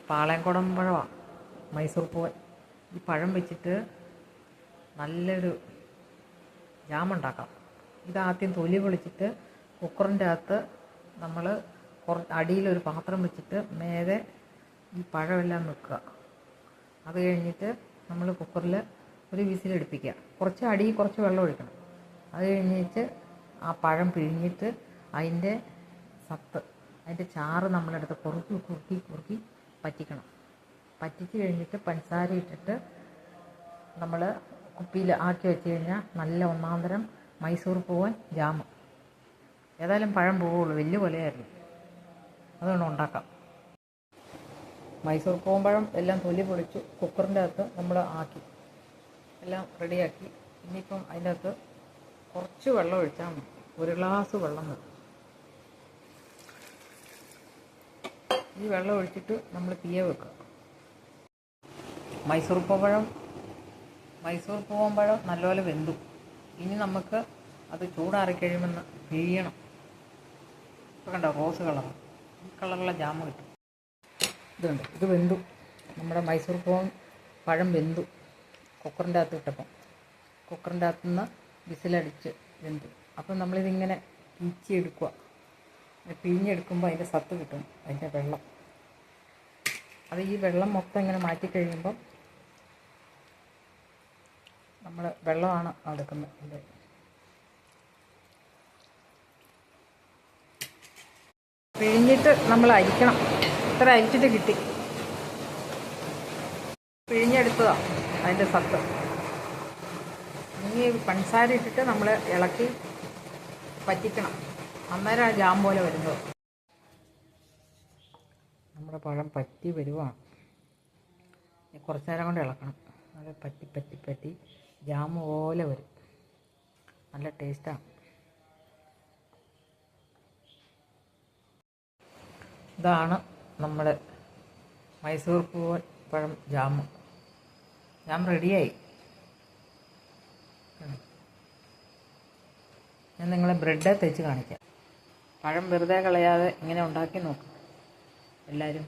പാളയംകുടം പഴമാണ് മൈസൂർ പൂവൻ. ഈ പഴം വെച്ചിട്ട് നല്ലൊരു ജാമുണ്ടാക്കാം. ഇതാദ്യം തൊലി പൊളിച്ചിട്ട് കുക്കറിൻ്റെ അകത്ത് നമ്മൾ അടിയിലൊരു പാത്രം വെച്ചിട്ട് മേലെ ഈ പഴമെല്ലാം വെക്കുക. അത് കഴിഞ്ഞിട്ട് നമ്മൾ കുക്കറിൽ ഒരു വിസിലടുപ്പിക്കുക. കുറച്ച് അടിയിൽ കുറച്ച് വെള്ളം ഒഴിക്കണം. അത് കഴിഞ്ഞിട്ട് ആ പഴം പിഴിഞ്ഞിട്ട് അതിൻ്റെ അതിൻ്റെ ചാറ് നമ്മളെടുത്ത് കുറുക്കി പറ്റിക്കണം. പറ്റിച്ച് കഴിഞ്ഞിട്ട് പഞ്ചസാര ഇട്ടിട്ട് നമ്മൾ കുപ്പിയിൽ ആക്കി വെച്ച് കഴിഞ്ഞാൽ നല്ല ഒന്നാന്തരം മൈസൂർ പൂവൻ ജാമ്. ഏതായാലും പഴം പോവുള്ളൂ, വലിയ കൊലയായിരുന്നു. അതുകൊണ്ട് ഉണ്ടാക്കാം. മൈസൂർ പൂവൻ പഴം എല്ലാം തൊലി പൊളിച്ചു കുക്കറിൻ്റെ അകത്ത് നമ്മൾ ആക്കി എല്ലാം റെഡിയാക്കി. ഇനിയിപ്പം അതിൻ്റെ അകത്ത് കുറച്ച് വെള്ളം ഒഴിച്ചാൽ മതി. ഒരു ഗ്ലാസ് വെള്ളം മതി. ഈ വെള്ളം ഒഴിച്ചിട്ട് നമ്മൾ തീയെ വെക്കുക. മൈസൂർ പൂവൻ പഴം നല്ലപോലെ വെന്തു. ഇനി നമുക്ക് അത് ചൂടാറി കഴിയുമെന്ന് പിഴിയണം. ഇപ്പോൾ കണ്ടോ, റോസ് കളറ്, ഈ കളറുള്ള ജാമ് കിട്ടും. ഇതുണ്ട്, ഇത് വെന്തു. നമ്മുടെ മൈസൂർ പൂവൻ പഴം വെന്തു. കുക്കറിൻ്റെ അകത്ത് ഇട്ടപ്പം കുക്കറിൻ്റെ അകത്തുനിന്ന് വിസിലടിച്ച് വെന്തു. അപ്പം നമ്മളിതിങ്ങനെ പിഴിച്ചെടുക്കുക. പിഴിഞ്ഞെടുക്കുമ്പോൾ അതിൻ്റെ സത്ത് കിട്ടും, അതിൻ്റെ വെള്ളം. അത് ഈ വെള്ളം മൊത്തം ഇങ്ങനെ മാറ്റിക്കഴിയുമ്പം നമ്മൾ വെള്ളമാണ് എടുക്കുന്നത്. ഇത് പിഴിഞ്ഞിട്ട് നമ്മൾ അരിക്കണം. ഇത്ര അരിച്ചിട്ട് കിട്ടി. പിഴിഞ്ഞെടുത്തതാണ് അതിൻ്റെ സത്ത്. ഇനി പഞ്ചസാര ഇട്ടിട്ട് നമ്മൾ ഇളക്കി പറ്റിക്കണം. അന്നേരം ആ ജാം പോലെ വരുന്നത്. നമ്മുടെ പഴം പറ്റി വരുവാണ്. കുറച്ച് നേരം കൊണ്ട് ഇളക്കണം. അത് പറ്റി ജാം പോലെ വരും. നല്ല ടേസ്റ്റാണ്. ഇതാണ് നമ്മുടെ മൈസൂർ പൂവൻ പഴം ജാം റെഡിയായി. ഞാൻ നിങ്ങളെ ബ്രെഡ് തേച്ച് കാണിക്കാം. പഴം വെറുതെ കളയാതെ ഇങ്ങനെ ഉണ്ടാക്കി നോക്കും എല്ലാവരും.